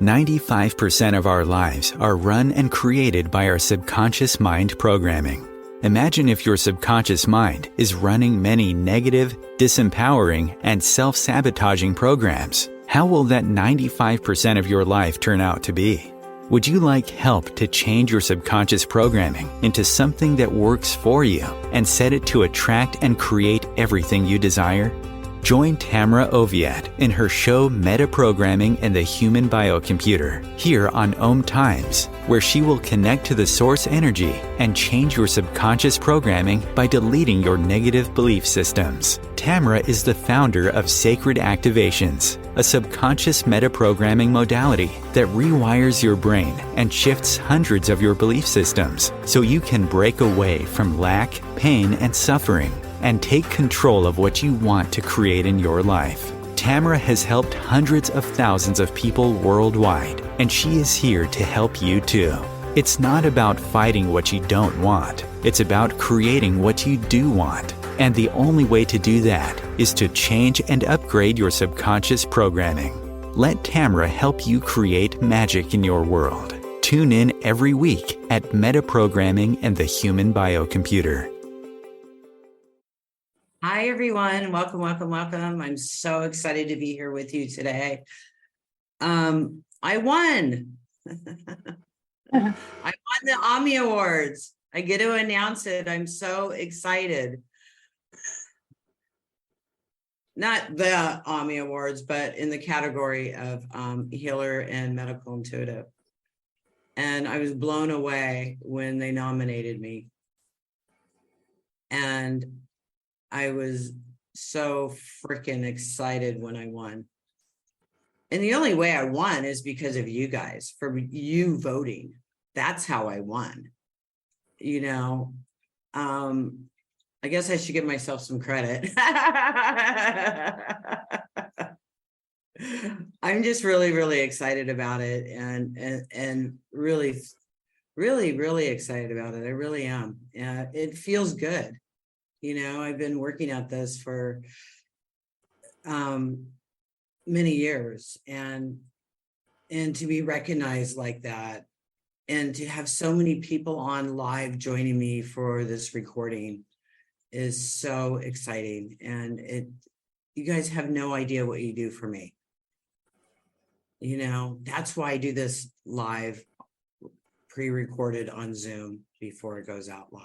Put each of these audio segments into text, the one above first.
95% of our lives are run and created by our subconscious mind programming. Imagine if your subconscious mind is running many negative, disempowering, and self-sabotaging programs. How will that 95% of your life turn out to be? Would you like help to change your subconscious programming into something that works for you and set it to attract and create everything you desire? Join Tamra Oviatt in her show Metaprogramming and the Human Biocomputer here on OMTimes, where she will connect to the source energy and change your subconscious programming by deleting your negative belief systems. Tamra is the founder of Sacred Activations, a subconscious metaprogramming modality that rewires your brain and shifts hundreds of your belief systems so you can break away from lack, pain, and suffering and take control of what you want to create in your life. Tamra has helped hundreds of thousands of people worldwide, and she is here to help you too. It's not about fighting what you don't want. It's about creating what you do want. And the only way to do that is to change and upgrade your subconscious programming. Let Tamra help you create magic in your world. Tune in every week at Metaprogramming and the Human Biocomputer. Hi, everyone. Welcome, welcome, welcome. I'm so excited to be here with you today. I won. I won the Omni Awards. I get to announce it. I'm so excited. Not the Omni Awards, but in the category of healer and medical intuitive. And I was blown away when they nominated me. And I was so freaking excited when I won. And the only way I won is because of you guys, for you voting. That's how I won. You know, I guess I should give myself some credit. I'm just really, really excited about it and really, really, really excited about it. I really am. It feels good. You know, I've been working at this for many years, and to be recognized like that, and to have so many people on live joining me for this recording is so exciting. And you guys have no idea what you do for me. You know, that's why I do this live, pre-recorded on Zoom before it goes out live.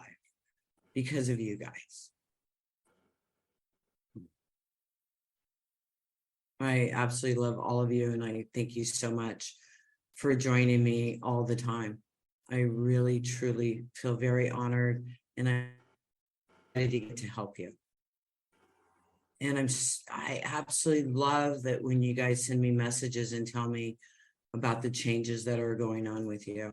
Because of you guys. I absolutely love all of you, and I thank you so much for joining me all the time. I really, truly feel very honored, and I'm ready to get to help you. And I absolutely love that when you guys send me messages and tell me about the changes that are going on with you.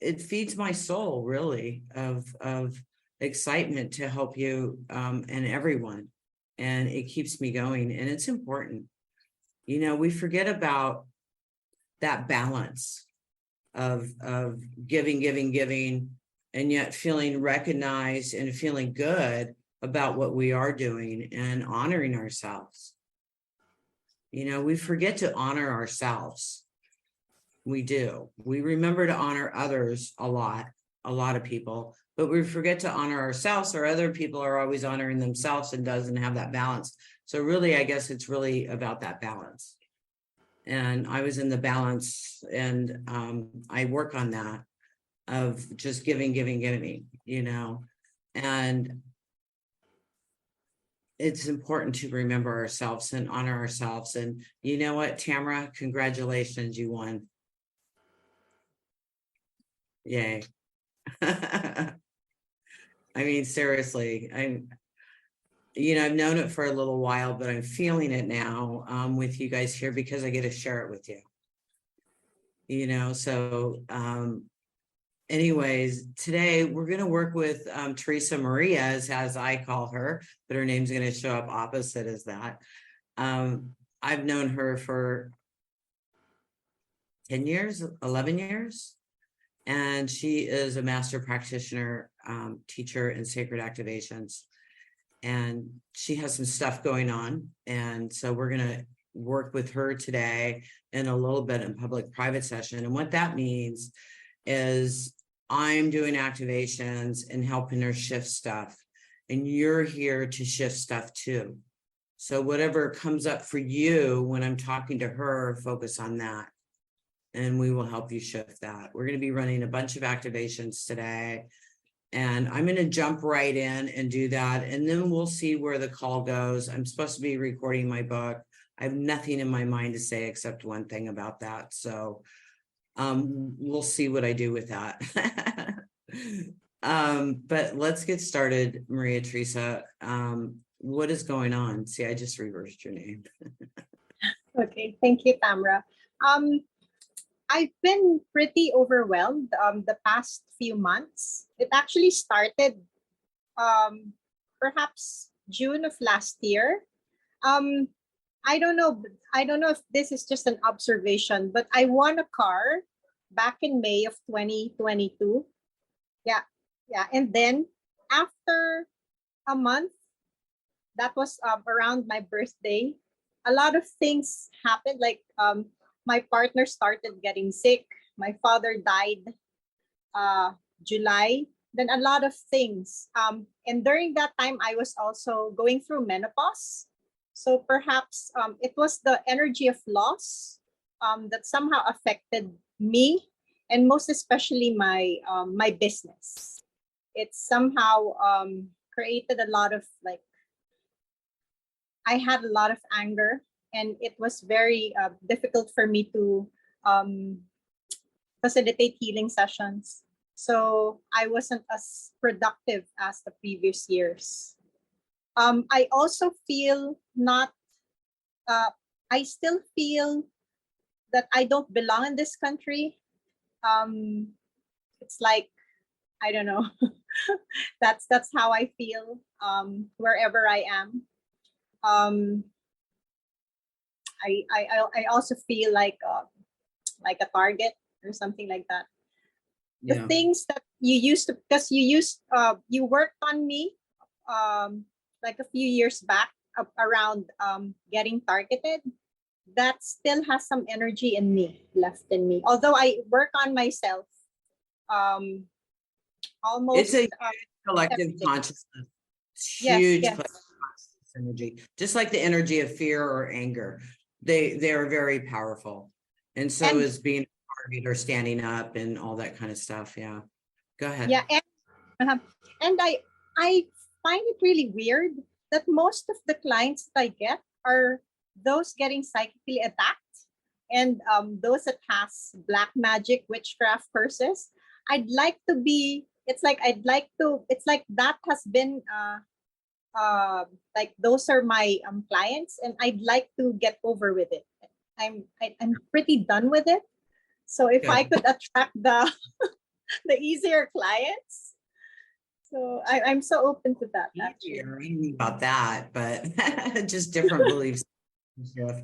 It feeds my soul, really, of excitement to help you and everyone, and it keeps me going. And it's important. You know, we forget about that balance of giving, and yet feeling recognized and feeling good about what we are doing and honoring ourselves. You know, we forget to honor ourselves. We do. We remember to honor others a lot of people, but we forget to honor ourselves, or other people are always honoring themselves and doesn't have that balance. So really, I guess it's really about that balance. And I was in the balance, and I work on that of just giving, you know, and it's important to remember ourselves and honor ourselves. And you know what, Tamra, congratulations, you won. Yay. I mean, seriously, I've known it for a little while, but I'm feeling it now with you guys here because I get to share it with you. You know, so anyways, today we're going to work with Teresa Maria, as I call her, but her name's going to show up opposite as that. I've known her for 10 years, 11 years. And she is a master practitioner, teacher in sacred activations. and she has some stuff going on. And so we're going to work with her today and a little bit in public-private session. And what that means is I'm doing activations and helping her shift stuff. And you're here to shift stuff too. So whatever comes up for you when I'm talking to her, focus on that. And we will help you shift that. We're going to be running a bunch of activations today. And I'm going to jump right in and do that. And then we'll see where the call goes. I'm supposed to be recording my book. I have nothing in my mind to say except one thing about that. So we'll see what I do with that. But let's get started, Maria Teresa. What is going on? See, I just reversed your name. Okay, thank you, Tamra. I've been pretty overwhelmed the past few months. It actually started perhaps June of last year. I don't know if this is just an observation, but I won a car back in May of 2022. Yeah. And then after a month, that was around my birthday, a lot of things happened. Like my partner started getting sick. My father died July. Then a lot of things. And during that time, I was also going through menopause. So perhaps it was the energy of loss that somehow affected me, and most especially my my business. It somehow created a lot of I had a lot of anger, and it was very difficult for me to facilitate healing sessions. So I wasn't as productive as the previous years. I also feel I still feel that I don't belong in this country. It's like, I don't know. that's how I feel wherever I am. I also feel like a target or something like that. Yeah. The things that you used to, because you worked on me like a few years back around getting targeted. That still has some energy in me, left in me. Although I work on myself almost. It's a collective consciousness. It's huge collective consciousness energy. Just like the energy of fear or anger. They are very powerful. And so is being a target or standing up and all that kind of stuff. Yeah. Go ahead. Yeah. And I find it really weird that most of the clients that I get are those getting psychically attacked, and those that has black magic, witchcraft curses. It's like that has been like those are my clients, and I'd like to get over with it. I'm pretty done with it. So if I could attract the the easier clients, so I'm so open to that. Easier, I don't know about that, but just different beliefs. But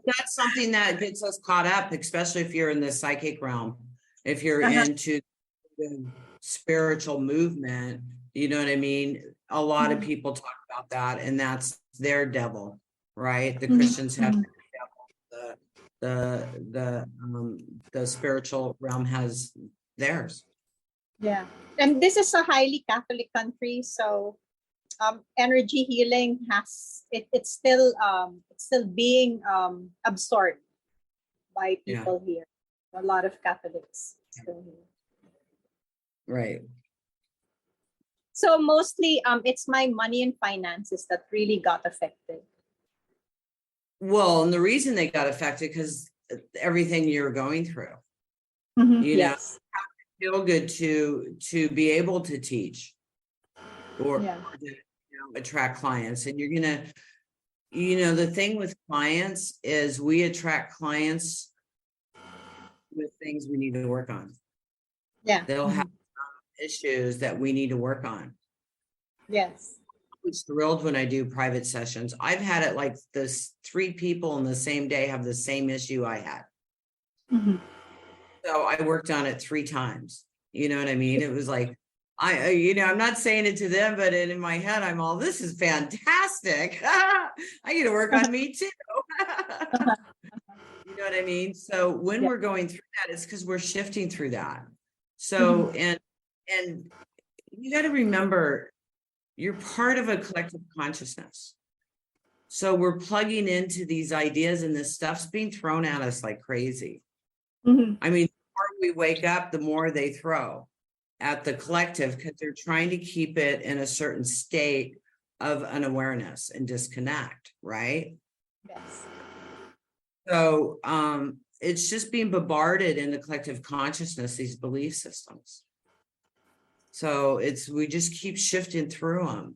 that's something that gets us caught up, especially if you're in the psychic realm. If you're into the spiritual movement, you know what I mean? A lot of people talk about that, and that's their devil, right? The Christians have their devil. The spiritual realm has theirs. Yeah, and this is a highly Catholic country, so energy healing it's still being absorbed by people here. A lot of Catholics still here. Right. So mostly it's my money and finances that really got affected. Well, and the reason they got affected because everything you're going through. You know, feel good to be able to teach or to, attract clients. And you're gonna, the thing with clients is we attract clients with things we need to work on. Yeah, they'll have issues that we need to work on. Yes. I was thrilled when I do private sessions. I've had it like this 3 people in the same day have the same issue I had. So I worked on it 3 times. You know what I mean? It was like, I'm not saying it to them, but in my head, I'm all, this is fantastic. I get to work on me too. You know what I mean? So when Yeah. we're going through that, it's because we're shifting through that. So, and you got to remember, you're part of a collective consciousness. So we're plugging into these ideas, and this stuff's being thrown at us like crazy. Mhm. I mean, the more we wake up, the more they throw at the collective, because they're trying to keep it in a certain state of unawareness and disconnect, right? Yes. So it's just being bombarded in the collective consciousness, these belief systems. So we just keep shifting through them.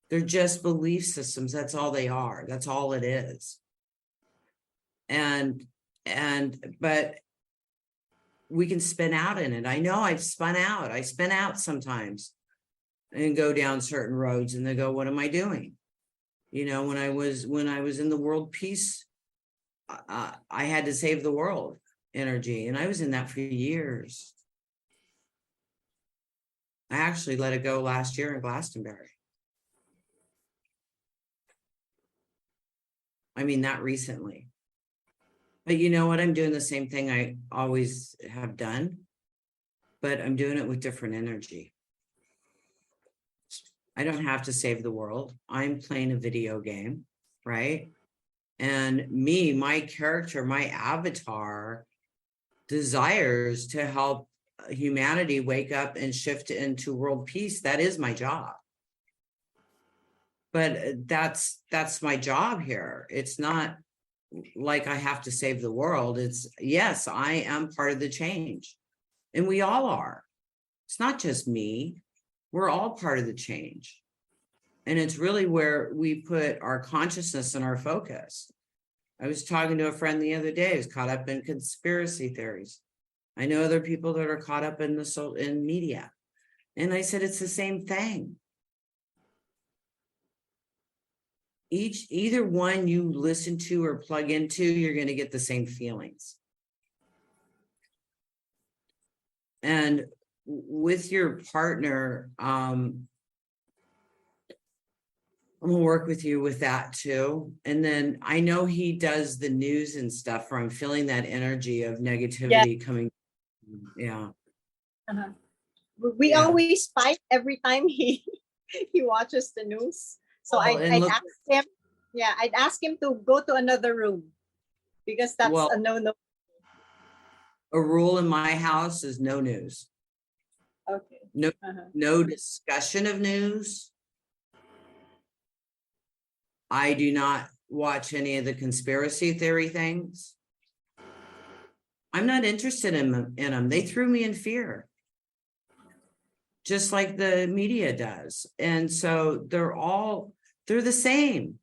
They're just belief systems. That's all they are. That's all it is. But we can spin out in it. I know I've spun out. I spin out sometimes and go down certain roads, and they go, what am I doing? When I was in the world peace, I had to save the world energy, and I was in that for years. I actually let it go last year in Glastonbury. I mean, not recently. But you know what? I'm doing the same thing I always have done, but I'm doing it with different energy. I don't have to save the world. I'm playing a video game, right? And my character, my avatar desires to help humanity wake up and shift into world peace. That is my job. But that's my job here. It's not like I have to save the world. It's, yes, I am part of the change. And we all are. It's not just me. We're all part of the change. And it's really where we put our consciousness and our focus. I was talking to a friend the other day who's caught up in conspiracy theories. I know other people that are caught up in in media. And I said, it's the same thing. Either one you listen to or plug into, you're going to get the same feelings. And with your partner, I'm going to work with you with that too. And then I know he does the news and stuff where I'm feeling that energy of negativity coming. Yeah. Uh-huh. We always fight every time he watches the news. So I'd ask him, I'd ask him to go to another room, because that's a no-no. A rule in my house is no news. Okay. No discussion of news. I do not watch any of the conspiracy theory things. I'm not interested in them. They threw me in fear, just like the media does. And so they're the same.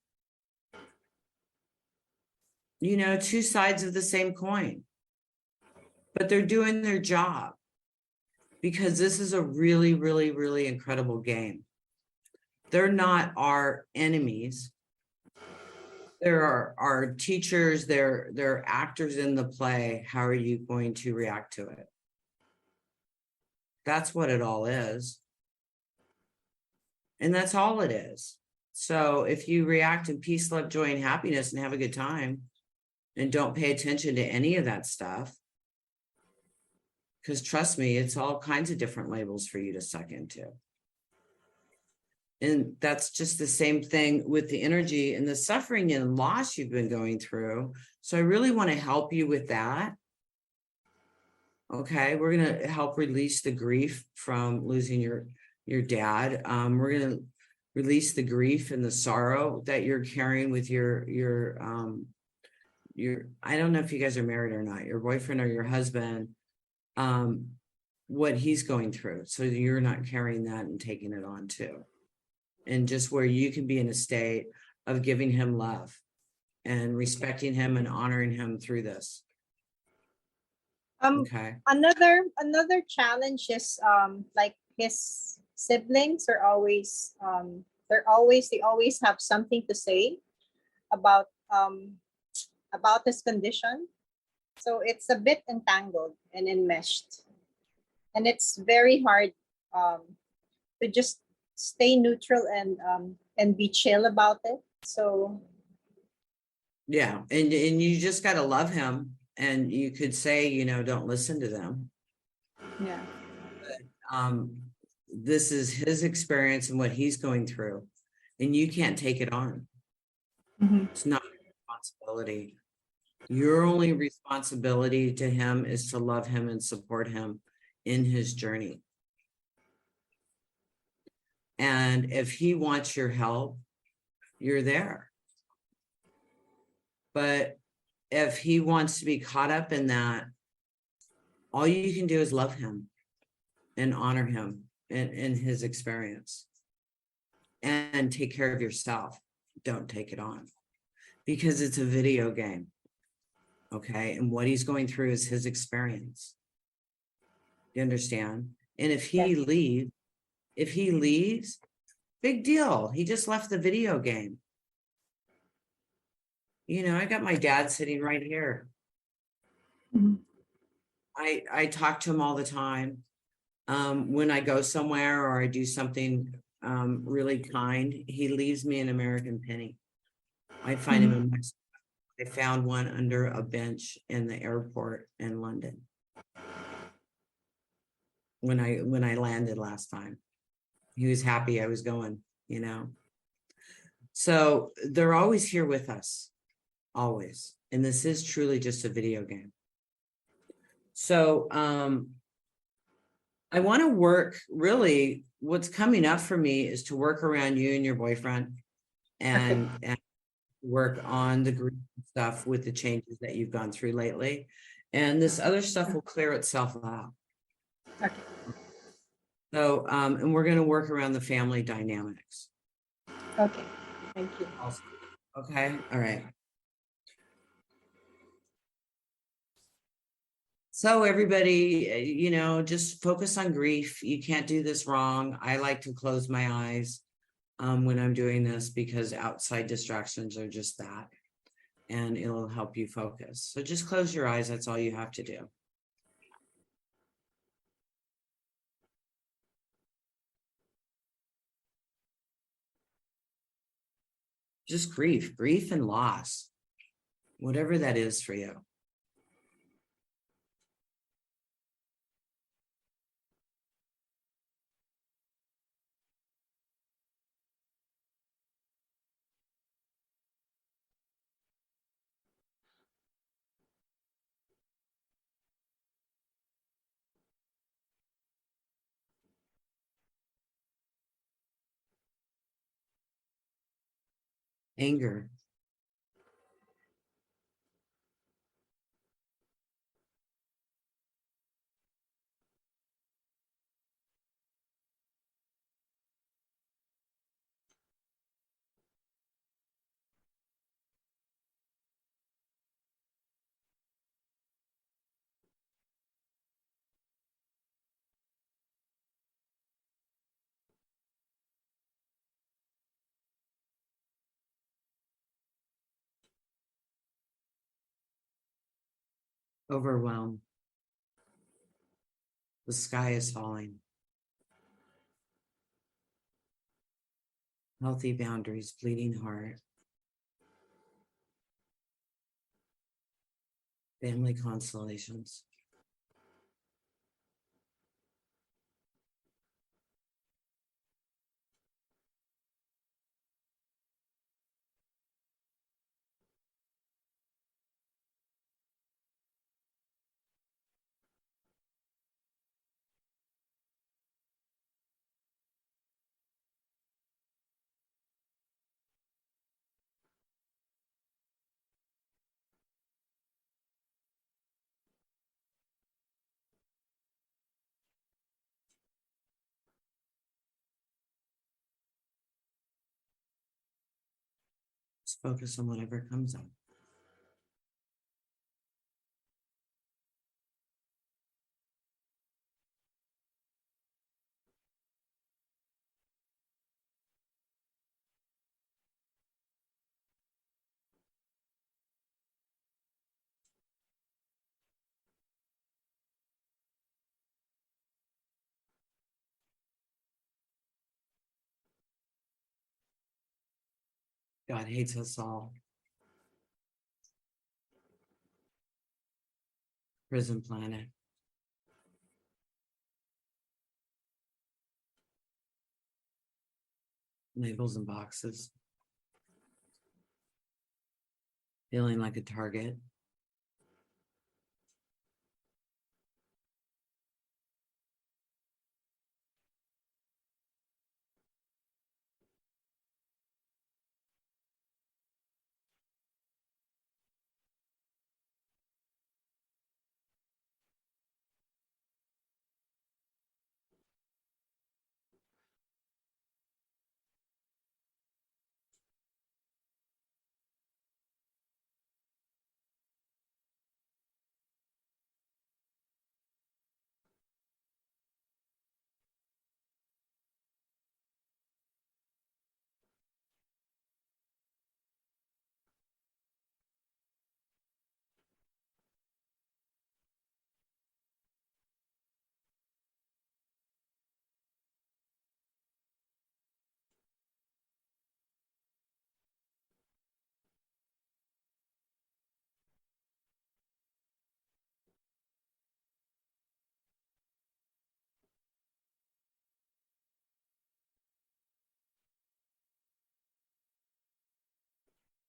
Two sides of the same coin. But they're doing their job, because this is a really, really, really incredible game. They're not our enemies. There are teachers, they're actors in the play. How are you going to react to it? That's what it all is. And that's all it is. So if you react in peace, love, joy, and happiness and have a good time, and don't pay attention to any of that stuff, because trust me, it's all kinds of different labels for you to suck into. And that's just the same thing with the energy and the suffering and loss you've been going through. So I really want to help you with that. Okay, we're going to help release the grief from losing your dad. We're going to release the grief and the sorrow that you're carrying with your I don't know if you guys are married or not, your boyfriend or your husband, what he's going through. So you're not carrying that and taking it on too. And just where you can be in a state of giving him love and respecting him and honoring him through this. Okay. Another challenge is like his siblings are always they always have something to say about his condition. So it's a bit entangled and enmeshed. And it's very hard to just stay neutral and be chill about it. So Yeah, and you just got to love him, and you could say, you know, don't listen to them. yeah. This is his experience and what he's going through, and you can't take it on. Mhm. It's not your responsibility. Your only responsibility to him is to love him and support him in his journey. And if he wants your help, you're there. But if he wants to be caught up in that, all you can do is love him and honor him in his experience, and take care of yourself. Don't take it on, because it's a video game. Okay. And what he's going through is his experience. You understand? And if he leaves, big deal. He just left the video game. You know, I got my dad sitting right here. Mhm. I talk to him all the time. When I go somewhere or I do something really kind, he leaves me an American penny. I find him in Mexico. I found one under a bench in the airport in London when I landed last time. He was happy I was going, you know. So they're always here with us, always. And this is truly just a video game. So I want to work, really, what's coming up for me is to work around you and your boyfriend, and work on the group stuff with the changes that you've gone through lately. And this other stuff will clear itself out. Okay. So, and we're going to work around the family dynamics. Okay. Thank you. Also. Okay. All right. So everybody, you know, just focus on grief. You can't do this wrong. I like to close my eyes when I'm doing this, because outside distractions are just that, and it'll help you focus. So just close your eyes. That's all you have to do. Just grief and loss, whatever that is for you. Anger, overwhelm. The sky is falling. Healthy boundaries, bleeding heart. Family constellations. Just focus on whatever comes up. God hates us all. Prison planet. Labels and boxes. Feeling like a target.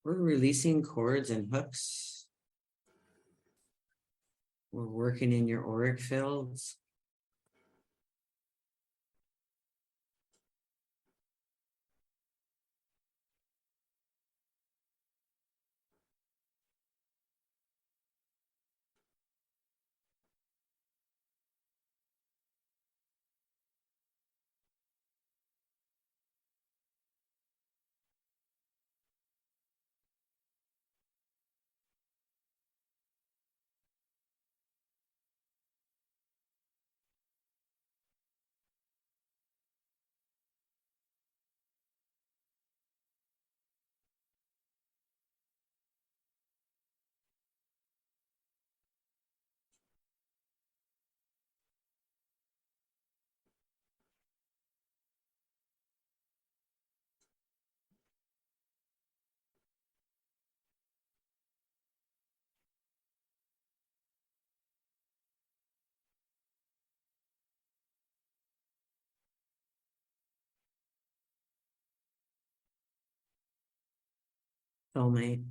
We're releasing cords and hooks. We're working in your auric fields. Soulmate.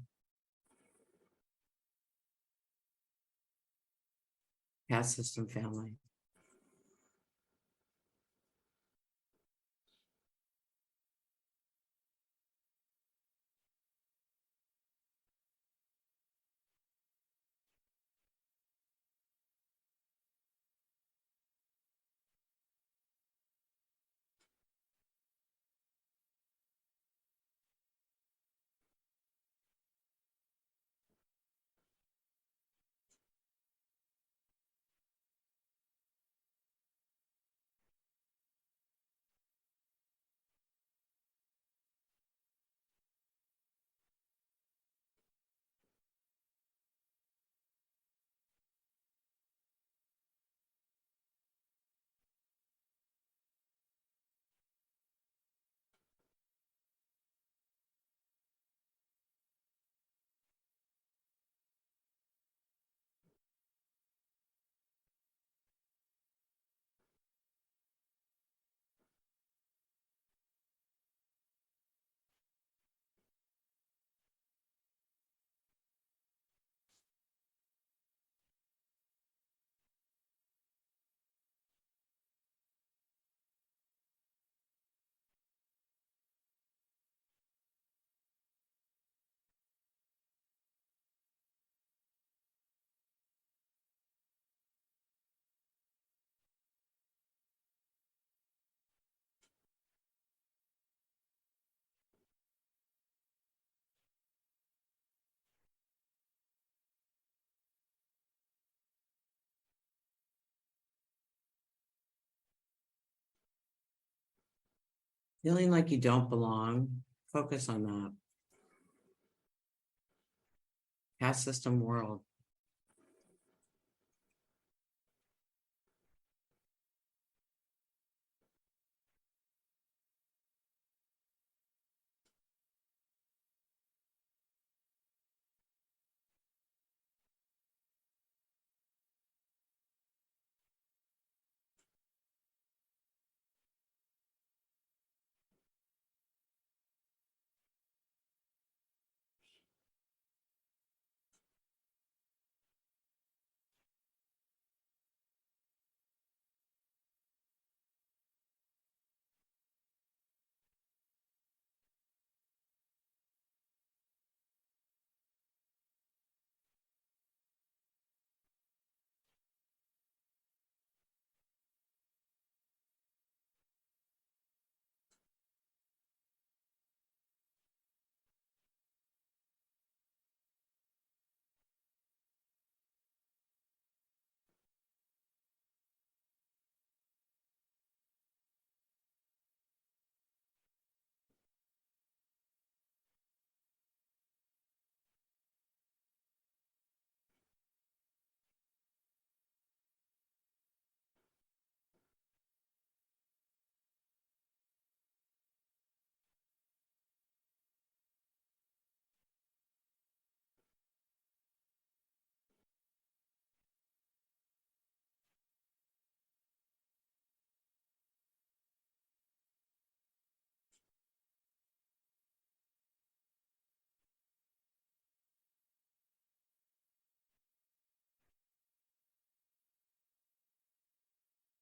Caste system family. Feeling like you don't belong. Focus on that. Caste system world.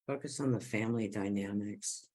Focus on the family dynamics.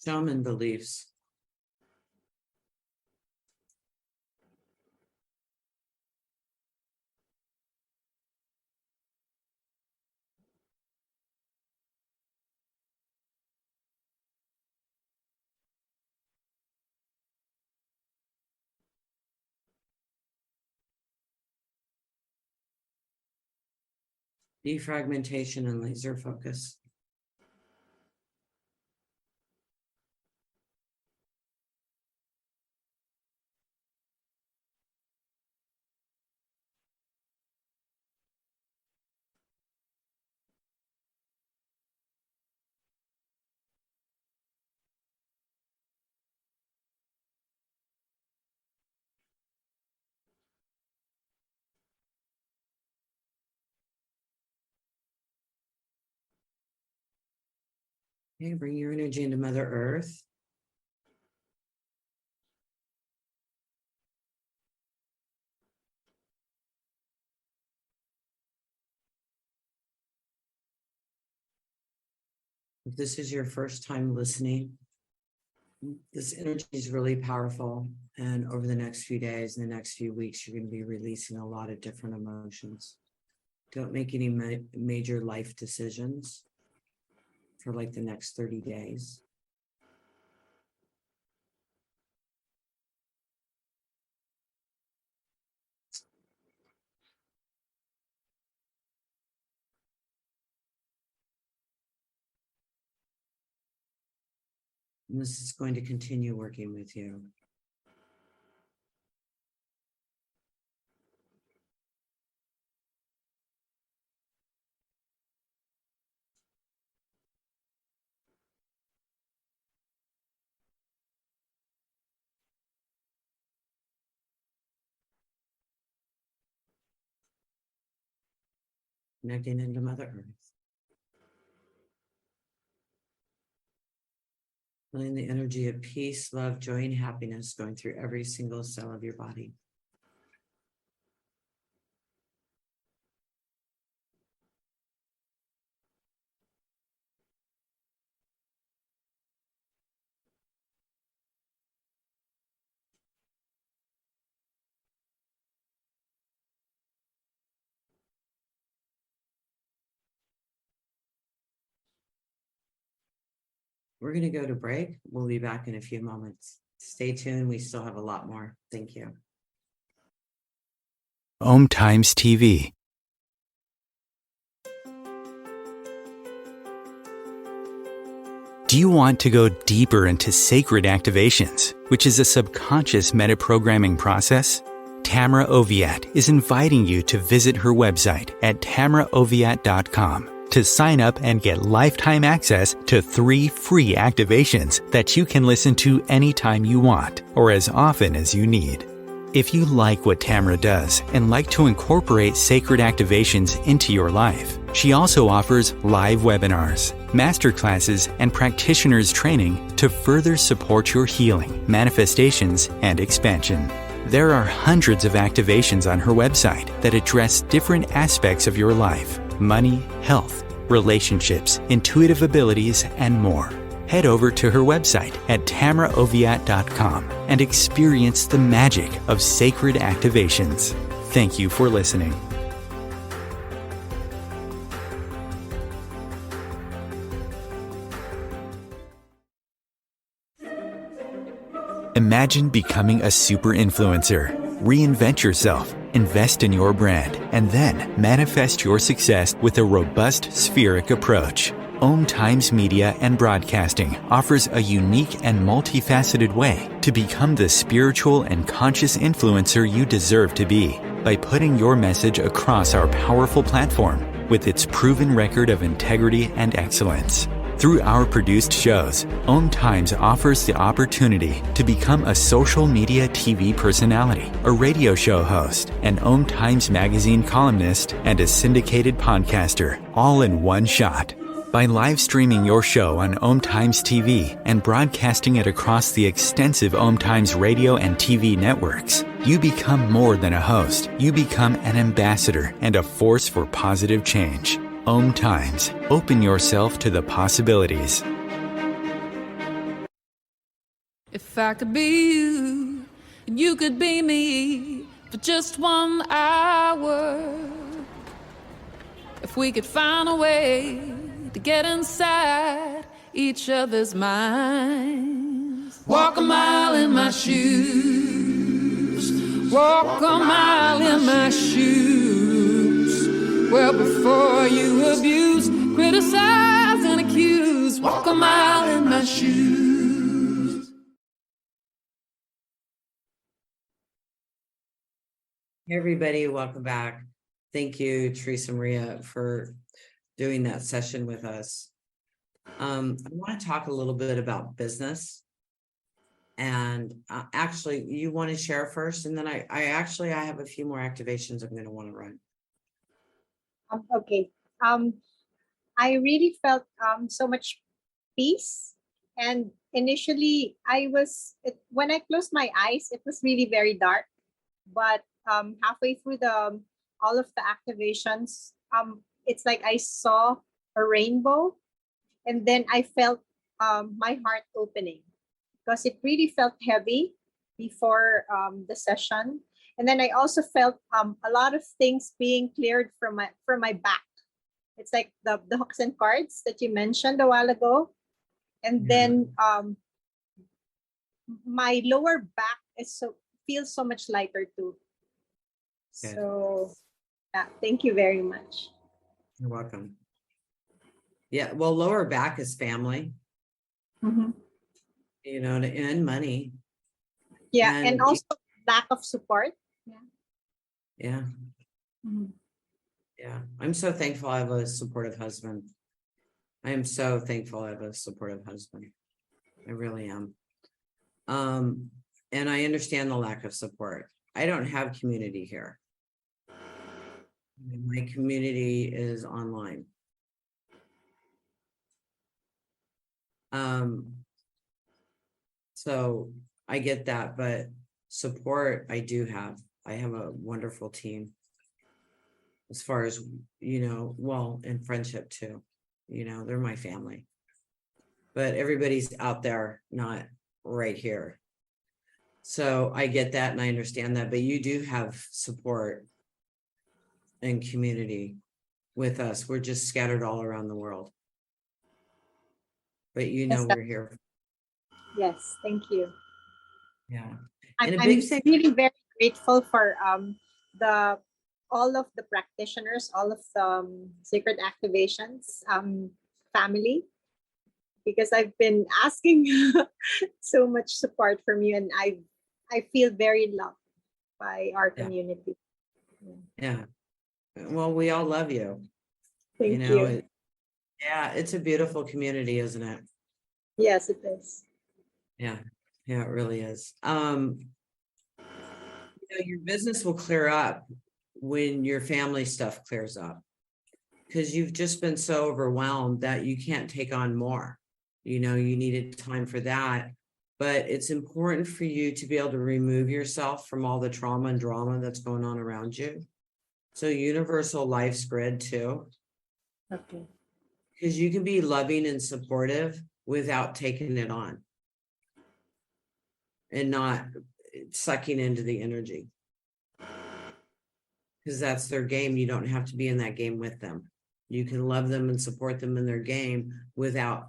Shaman beliefs. Defragmentation and laser focus. Okay, bring your energy into Mother Earth. If this is your first time listening, this energy is really powerful. And over the next few days, in the next few weeks, you're going to be releasing a lot of different emotions. Don't make any major life decisions for like the next 30 days. And this is going to continue working with you. Connecting into Mother Earth. Feeling the energy of peace, love, joy, and happiness going through every single cell of your body. We're going to go to break. We'll be back in a few moments. Stay tuned. We still have a lot more. Thank you. OMTimes TV. Do you want to go deeper into sacred activations, which is a subconscious metaprogramming process? Tamra Oviatt is inviting you to visit her website at tamraoviatt.com to sign up and get lifetime access to 3 free activations that you can listen to anytime you want or as often as you need. If you like what Tamra does and like to incorporate sacred activations into your life, she also offers live webinars, masterclasses, and practitioners training to further support your healing, manifestations, and expansion. There are hundreds of activations on her website that address different aspects of your life: money, health, relationships, intuitive abilities, and more. Head over to her website at tamraoviatt.com and experience the magic of sacred activations. Thank you for listening. Imagine becoming a super influencer. Reinvent yourself, invest in your brand, and then manifest your success with a robust spheric approach. OMTimes Media and Broadcasting offers a unique and multifaceted way to become the spiritual and conscious influencer you deserve to be by putting your message across our powerful platform with its proven record of integrity and excellence. Through our produced shows, OMTimes offers the opportunity to become a social media TV personality, a radio show host, an OMTimes magazine columnist, and a syndicated podcaster, all in one shot. By live streaming your show on OMTimes TV and broadcasting it across the extensive OMTimes radio and TV networks, you become more than a host. You become an ambassador and a force for positive change. OMTimes. Open yourself to the possibilities. If I could be you, and you could be me for just 1 hour. If we could find a way to get inside each other's minds. Walk a mile in my shoes. Walk a mile in my shoes. Well, before you abuse, criticize, and accuse. Walk a mile in my shoes. Hey everybody, welcome back. Thank you, Teresa Maria, for doing that session with us. I want to talk a little bit about business. And actually, you want to share first, and then I have a few more activations I'm going to want to run. Okay. I really felt so much peace. And initially, when I closed my eyes, it was really very dark. But halfway through all of the activations, it's like I saw a rainbow, and then I felt my heart opening, because it really felt heavy before the session. And then I also felt a lot of things being cleared from my back. It's like the hooks and cards that you mentioned a while ago. And then my lower back feels so much lighter too. Okay. So yeah, thank you very much. You're welcome. Yeah, well, lower back is family, Mm-hmm. you know, and money. Yeah, and also lack of support. Yeah. Mm-hmm. Yeah. I'm so thankful I have a supportive husband. I am so thankful I have a supportive husband. I really am. And I understand the lack of support. I don't have community here. My community is online. So I get that, but support I do have. I have a wonderful team as far as, well, and friendship too. They're my family. But everybody's out there, not right here. So I get that and I understand that, but you do have support and community with us. We're just scattered all around the world. But we're here. Yes, thank you. Yeah. I'm And a big thing. really very grateful for all of the practitioners, all of the sacred activations family, because I've been asking so much support from you, and I feel very loved by our community. Yeah. Well, we all love you. Thank you. It's a beautiful community, isn't it? Yes, it is. Yeah, it really is. Your business will clear up when your family stuff clears up. Because you've just been so overwhelmed that you can't take on more. You needed time for that. But it's important for you to be able to remove yourself from all the trauma and drama that's going on around you. So universal life's grid too. Okay. Because you can be loving and supportive without taking it on. And not sucking into the energy. Because that's their game. You don't have to be in that game with them. You can love them and support them in their game without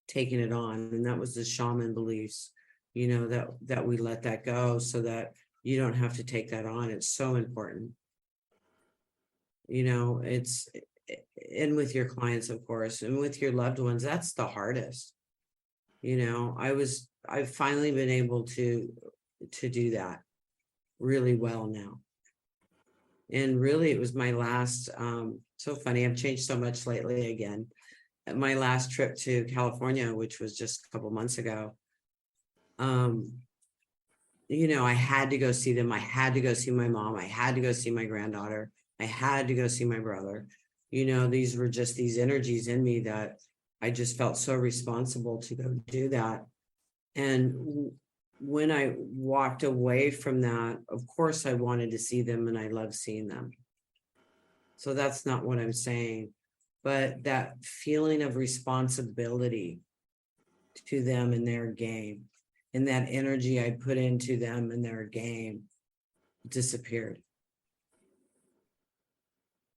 taking it on. And that was the shaman beliefs, that we let that go so that you don't have to take that on. It's so important. It's, and with your clients, of course, and with your loved ones, that's the hardest. I've finally been able to do that really well now. And really, it was my last, so funny, I've changed so much lately again. My last trip to California, which was just a couple months ago, I had to go see them. I had to go see my mom. I had to go see my granddaughter. I had to go see my brother. These were just these energies in me that I just felt so responsible to go do that. And when I walked away from that, of course, I wanted to see them and I love seeing them. So that's not what I'm saying, but that feeling of responsibility to them and their game and that energy I put into them and their game disappeared.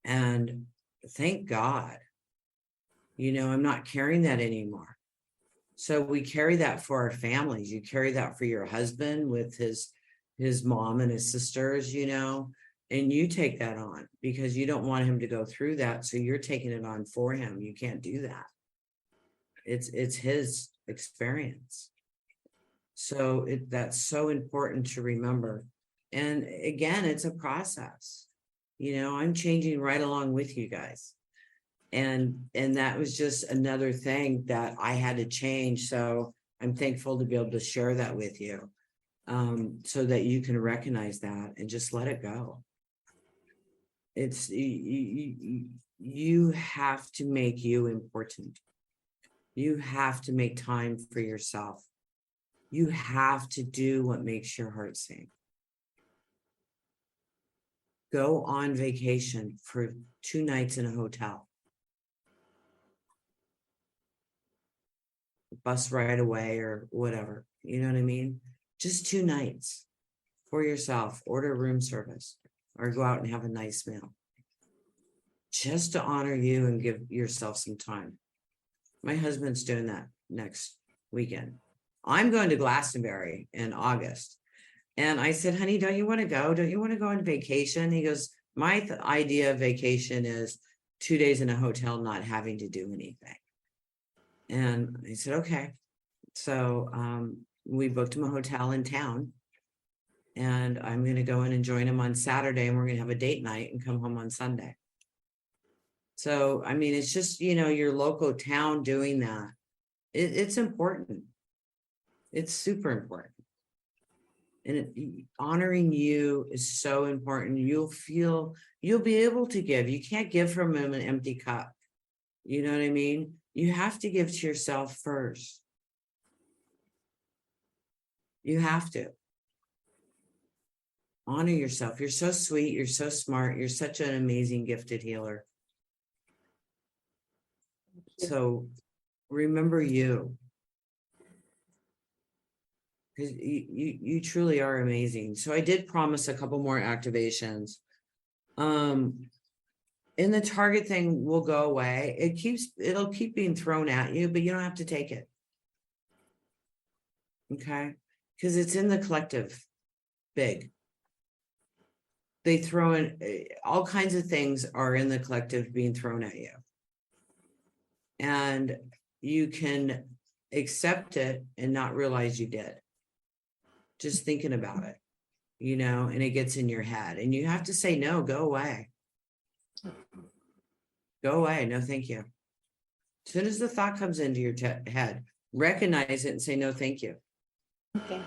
And thank God, I'm not carrying that anymore. So we carry that for our families. You carry that for your husband with his mom and his sisters, and you take that on because you don't want him to go through that. So you're taking it on for him. You can't do that. It's his experience. So that's so important to remember. And again, it's a process. I'm changing right along with you guys. And that was just another thing that I had to change. So I'm thankful to be able to share that with you, so that you can recognize that and just let it go. It's you have to make you important. You have to make time for yourself. You have to do what makes your heart sing. Go on vacation for 2 nights in a hotel. Bus right away or whatever, you know what I mean? Just 2 nights for yourself, order room service or go out and have a nice meal just to honor you and give yourself some time. My husband's doing that next weekend. I'm going to Glastonbury in August. And I said, honey, don't you want to go? Don't you want to go on vacation? He goes, my idea of vacation is 2 days in a hotel, not having to do anything. And I said, okay. So we booked him a hotel in town. And I'm going to go in and join him on Saturday. And we're going to have a date night and come home on Sunday. So, I mean, it's just, your local town doing that. It's important. It's super important. And honoring you is so important. You'll be able to give. You can't give from an empty cup. You know what I mean? You have to give to yourself first. You have to. Honor yourself. You're so sweet. You're so smart. You're such an amazing, gifted healer. So remember you. Because you truly are amazing. So I did promise a couple more activations. And the target thing will go away. It'll keep being thrown at you, but you don't have to take it. Okay? Because it's in the collective big. They throw in all kinds of things are in the collective being thrown at you. And you can accept it and not realize you did. Just thinking about it, and it gets in your head and you have to say, no, go away. Go away. No, thank you. As soon as the thought comes into your head, recognize it and say, no, thank you. Okay.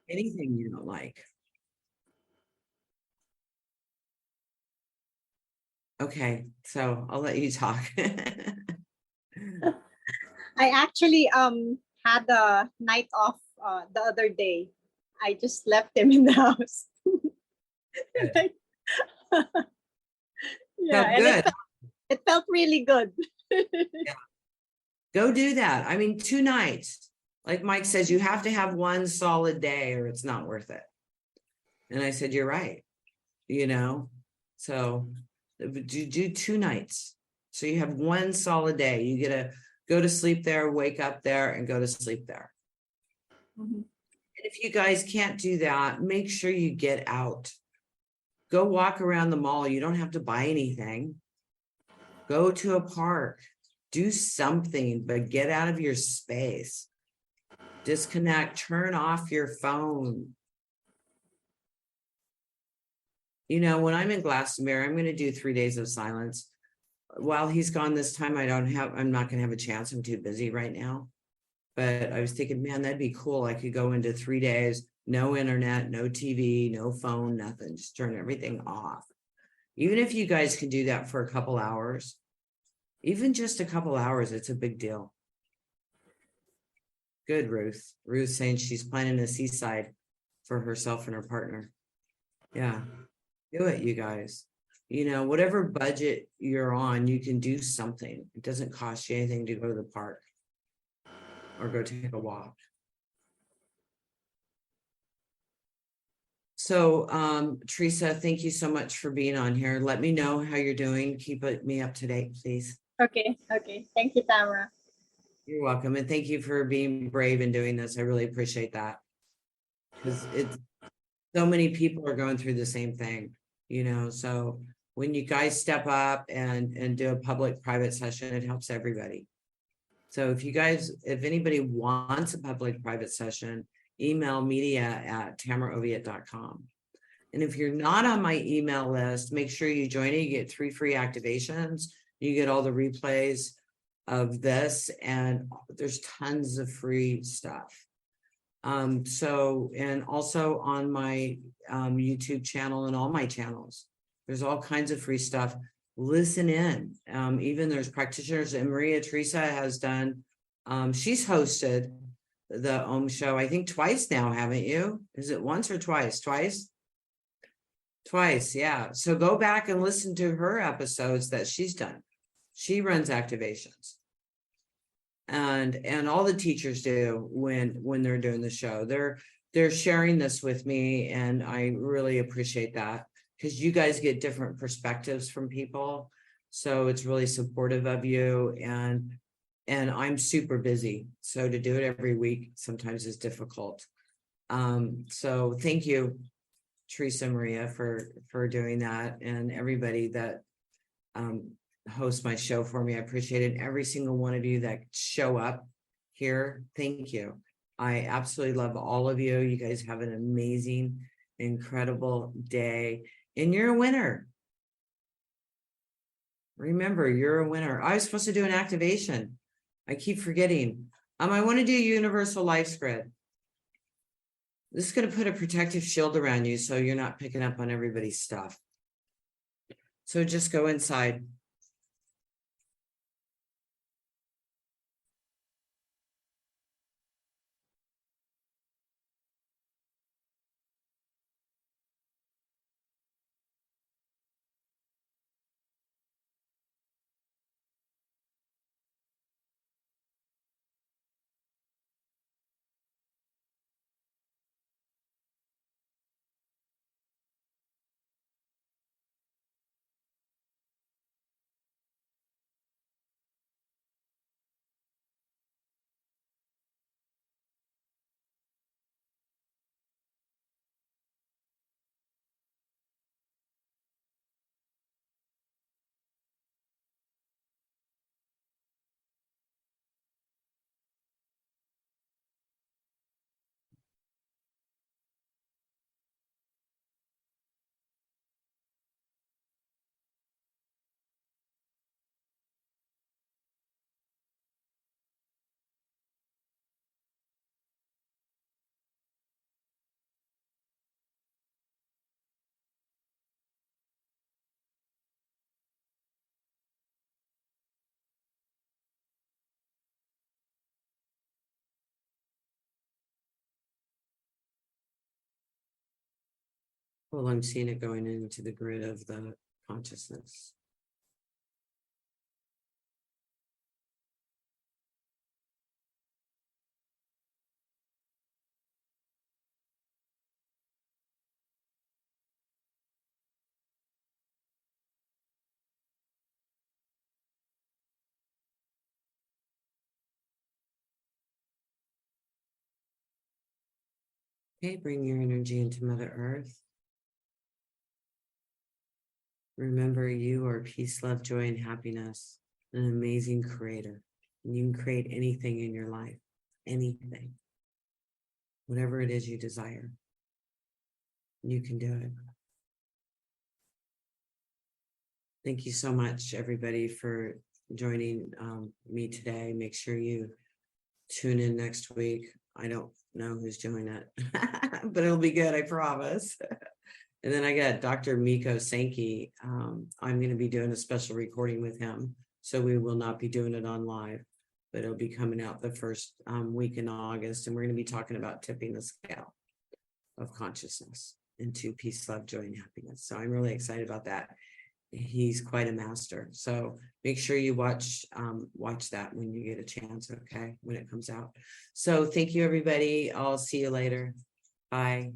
Anything you don't like. Okay, so I'll let you talk. I actually had a night off the other day. I just left him in the house. Good. Yeah, Felt and good. it felt really good. Go do that. I mean, 2 nights. Like Mike says, you have to have one solid day or it's not worth it. And I said, you're right. You know, so do 2 nights. So you have one solid day. You get to go to sleep there, wake up there, and go to sleep there. Mhm. And if you guys can't do that, make sure you get out. Go walk around the mall. You don't have to buy anything. Go to a park. Do something, but get out of your space. Disconnect, turn off your phone. You know, when I'm in Glastonbury, I'm going to do 3 days of silence. While he's gone this time, I'm not going to have a chance. I'm too busy right now. But I was thinking, man, that'd be cool. I could go into 3 days, no internet, no TV, no phone, nothing. Just turn everything off. Even if you guys can do that for a couple hours, even just a couple hours, it's a big deal. Good, Ruth. Ruth saying she's planning a seaside for herself and her partner. Yeah, do it, you guys. You know, whatever budget you're on, you can do something. It doesn't cost you anything to go to the park or go take a walk. So, Teresa, thank you so much for being on here. Let me know how you're doing. Keep me up to date, please. Okay. Thank you, Tamra. You're welcome. And thank you for being brave and doing this. I really appreciate that. Because it's so many people are going through the same thing, you know. So when you guys step up and do a public private session, it helps everybody. So if anybody wants a public private session, email media@tamraoviatt.com. And if you're not on my email list, make sure you join it. You get 3 free activations. You get all the replays of this, and there's tons of free stuff. And also on my YouTube channel and all my channels, there's all kinds of free stuff. Listen in. Even there's practitioners, and Maria Teresa has done, she's hosted the OM show, I think twice now, haven't you? Is it once or twice? Twice, yeah. So go back and listen to her episodes that she's done. She runs activations. And all the teachers do when they're doing the show. They're sharing this with me, and I really appreciate that, because you guys get different perspectives from people. So it's really supportive of you, and I'm super busy. So to do it every week sometimes is difficult. So thank you, Teresa Maria, for doing that, and everybody that host my show for me. I appreciate it. Every single one of you that show up here, thank you. I absolutely love all of you. You guys have an amazing, incredible day, and you're a winner. Remember, you're a winner. I was supposed to do an activation. I keep forgetting. I want to do universal life grid. This is going to put a protective shield around you so you're not picking up on everybody's stuff. So just go inside. Well, I'm seeing it going into the grid of the consciousness. Okay, bring your energy into Mother Earth. Remember, you are peace, love, joy, and happiness, an amazing creator. And you can create anything in your life, anything, whatever it is you desire. You can do it. Thank you so much, everybody, for joining me today. Make sure you tune in next week. I don't know who's doing it, but it'll be good, I promise. And then I got Dr. Miko Sankey. I'm going to be doing a special recording with him. So we will not be doing it on live, but it'll be coming out the first week in August. And we're going to be talking about tipping the scale of consciousness into peace, love, joy, and happiness. So I'm really excited about that. He's quite a master. So make sure you watch that when you get a chance, okay, when it comes out. So thank you, everybody. I'll see you later. Bye.